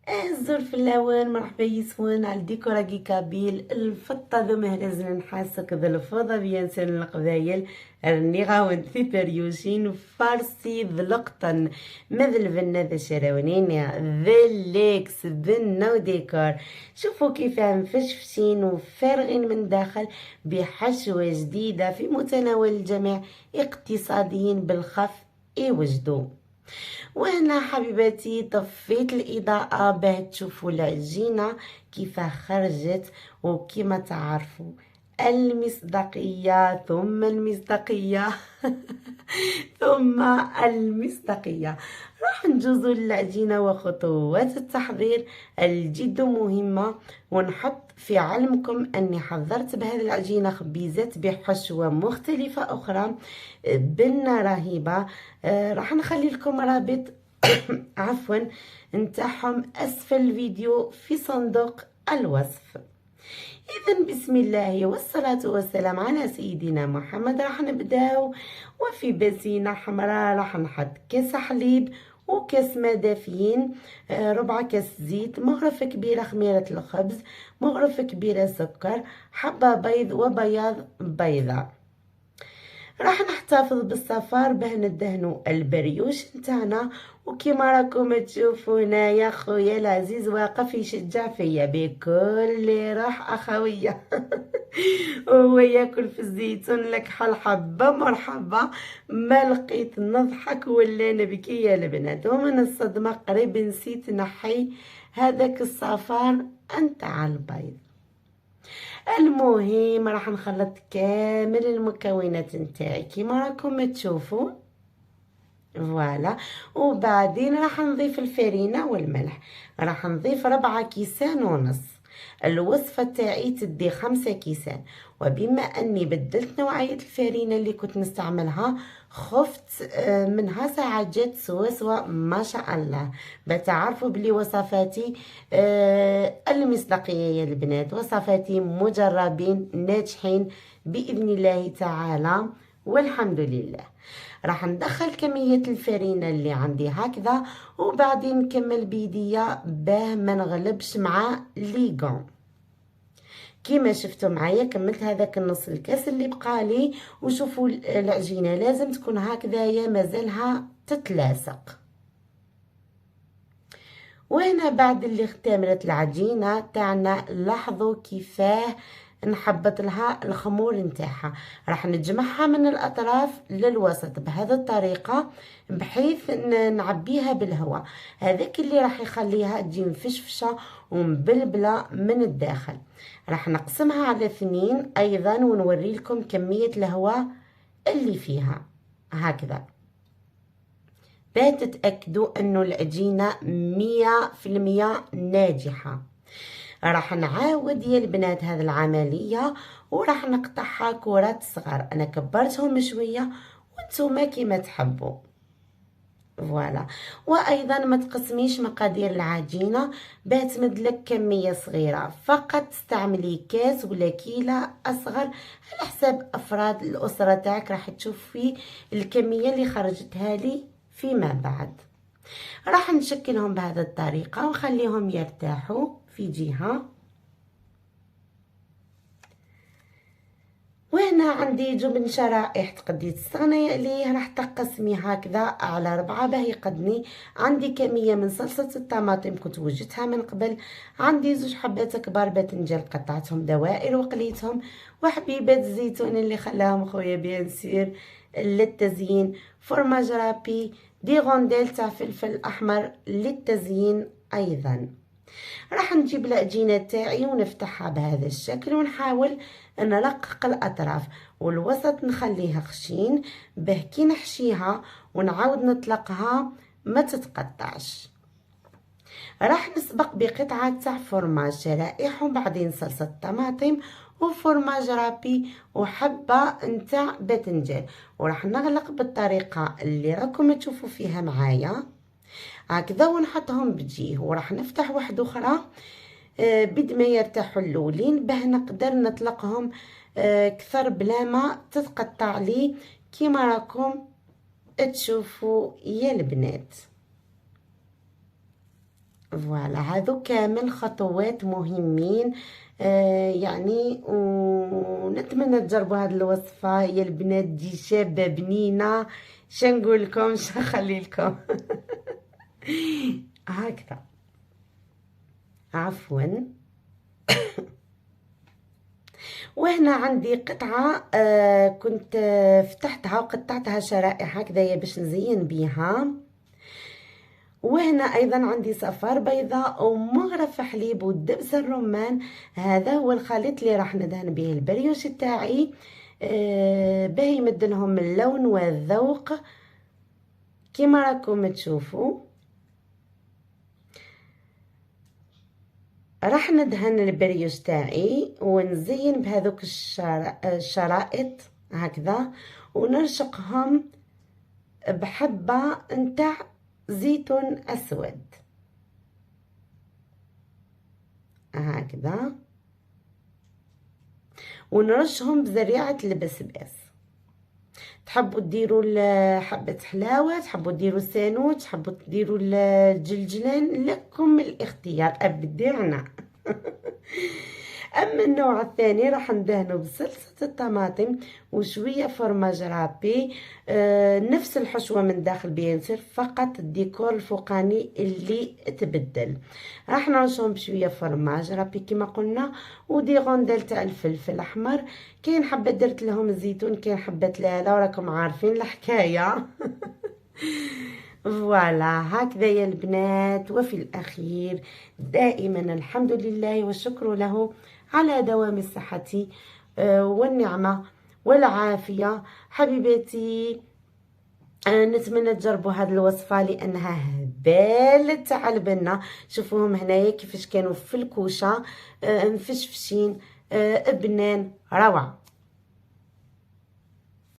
الزر في اللون مرحبا يسون على الديكوراكي كابيل الفطة ذو مهرز نحاسك ذو الفوضى بيانسان القبايل النغاون في بريوشين فارسي ذلقطن مثل بنا ذا شراونين ذا ليكس بنا وديكور. شوفوا كيف مفشفشين وفارغين من داخل بحشوة جديدة في متناول الجميع، اقتصاديين بالخف يوجدوا. وهنا حبيباتي طفيت الإضاءة باه تشوفوا العجينة كيف خرجت، وكما تعرفوا المصداقية ثم المصداقية ثم المصداقية. راح نجوزوا للعجينة وخطوات التحضير الجد مهمة، ونحط في علمكم أني حضرت بهذه العجينة خبيزات بحشوة مختلفة أخرى بنة رهيبة. راح نخلي لكم رابط عفوا نتاعهم أسفل الفيديو في صندوق الوصف. إذن بسم الله والصلاة والسلام على سيدنا محمد. راح نبداو، وفي بسينة حمراء راح نحط كاس حليب وكاس ماء دافيين، ربع كاس زيت، مغرفة كبيرة خميرة الخبز، مغرفة كبيرة سكر، حبة بيض وبياض بيضة. راح نحتفظ بالصفار باه ندهنو البريوش نتاعنا، وكيما راكم تشوفوا هنايا خويا العزيز واقف يشجع فيا بكل روح اخويه وهو ياكل في الزيتون لك حل حبه مرحبا. ما لقيت نضحك ولا نبكي يا البنات، ومن الصدمه قريب نسيت نحي هذاك الصفار نتاع البيض. المهم راح نخلط كامل المكونات نتاعي كيما راكم تشوفوا فوالا، وبعدين راح نضيف الفرينة والملح. راح نضيف 4 كيسان ونص. الوصفة تاعي تدي 5 كيسان، وبما اني بدلت نوعية الفرينة اللي كنت نستعملها خفت منها ساعات جات سوا ما شاء الله. بتعرفوا بلي وصفاتي المصداقية يا البنات، وصفاتي مجربين ناجحين بإذن الله تعالى والحمد لله. راح ندخل كمية الفرينة اللي عندي هكذا، وبعدين نكمل بيديا باه ما نغلبش مع ليغون. كيما شفتوا معايا كملت هذاك النص الكاس اللي بقالي، وشوفوا العجينة لازم تكون هكذايا مازالها تتلاصق. وهنا بعد اللي اختمرت العجينة تاعنا لاحظوا كيفاه نحبط لها الخمور نتاعها. راح نجمعها من الاطراف للوسط بهذه الطريقة بحيث نعبيها بالهواء، هذاك اللي راح يخليها تجي مفشفشة ومبلبلة من الداخل. راح نقسمها على 2 ايضا ونوري لكم كمية الهواء اللي فيها هكذا باه تتأكدوا انه العجينة 100% ناجحة. راح نعاود يا البنات هذه العملية، وراح نقطعها كرات صغار. انا كبرتهم شوية وانتم كيما تحبوا فوالا. وايضا ما تقسميش مقادير العجينة باه تمدلك كمية صغيرة، فقط تستعملي كاس ولا كيلة اصغر على حساب افراد الاسرة تاعك. راح تشوفي الكمية اللي خرجتها لي فيما بعد. راح نشكلهم بهذه الطريقة ونخليهم يرتاحوا في جهة. وهنا عندي جبن شرائح تقدري تستغني عليه، راح تقسمي هكذا على 4 باه يقدني. عندي كمية من صلصة الطماطم كنت وجدتها من قبل، عندي 2 حبات كبار باذنجان قطعتهم دوائر وقليتهم، وحبيبات الزيتون اللي خلاهم خويا بيانسير للتزيين، فرماج رابي، دي غونديل تاع فلفل احمر للتزيين ايضا. راح نجيب العجينة تاعي ونفتحها بهذا الشكل، ونحاول نرقق الاطراف والوسط نخليها خشين باه كي نحشيها ونعاود نطلقها ما تتقطعش. راح نسبق بقطعة تاع فرماج شرائح، وبعدين صلصة طماطم وفرماج رابي وحبة نتاع باذنجان، وراح نغلق بالطريقة اللي راكم تشوفوا فيها معايا هكذا ونحطهم بجيه. وراح نفتح واحدة اخرى بد ما يرتاحوا الاولين باه نقدر نطلقهم كثر بلا ما تتقطع لي كيما راكم تشوفوا يا البنات. فوالا هذو كامل خطوات مهمين. يعني ونتمنى تجربوا هذه الوصفة يا البنات، دي شابة بنينة. شنقول لكم شنخلي لكم هكذا. عفوا. وهنا عندي قطعة كنت فتحتها وقطعتها شرائح هكذا باش نزين بيها. وهنا ايضا عندي صفار بيضاء ومغرف حليب ودبس الرمان. هذا هو الخليط اللي راح ندهن به البريوش تاعي باهي يمدلهم اللون والذوق كما راكم تشوفوا. راح ندهن البريوش تاعي ونزين بهذوك الشرائط هكذا، ونرشقهم بحبة نتاع زيتون اسود هكذا، ونرشهم بزريعة البسباس. تحبوا ديروا حبة حلاوة، تحبوا ديروا سانوت، تحبوا ديروا الجلجلان، لكم الاختيار ابدعنا اما النوع الثاني راح ندهنه بصلصة الطماطم وشوية فرماج رابي. نفس الحشوة من داخل بينصير فقط الديكور الفوقاني اللي تبدل. راح نرشهم بشوية فرماج رابي كما قلنا، ودي غوندل تاع الفلفل الاحمر. كاين حبة درت لهم الزيتون، كاين حبة لا، وراكم عارفين الحكاية فوالا هكذا يا البنات. وفي الأخير دائما الحمد لله والشكر له على دوام الصحة والنعمة والعافية. حبيباتي نتمنى تجربوا هذه الوصفة لأنها هبالة على بالنا. شوفوهم هنايا كيفاش كانوا في الكوشة مفشفشين بنان روعة.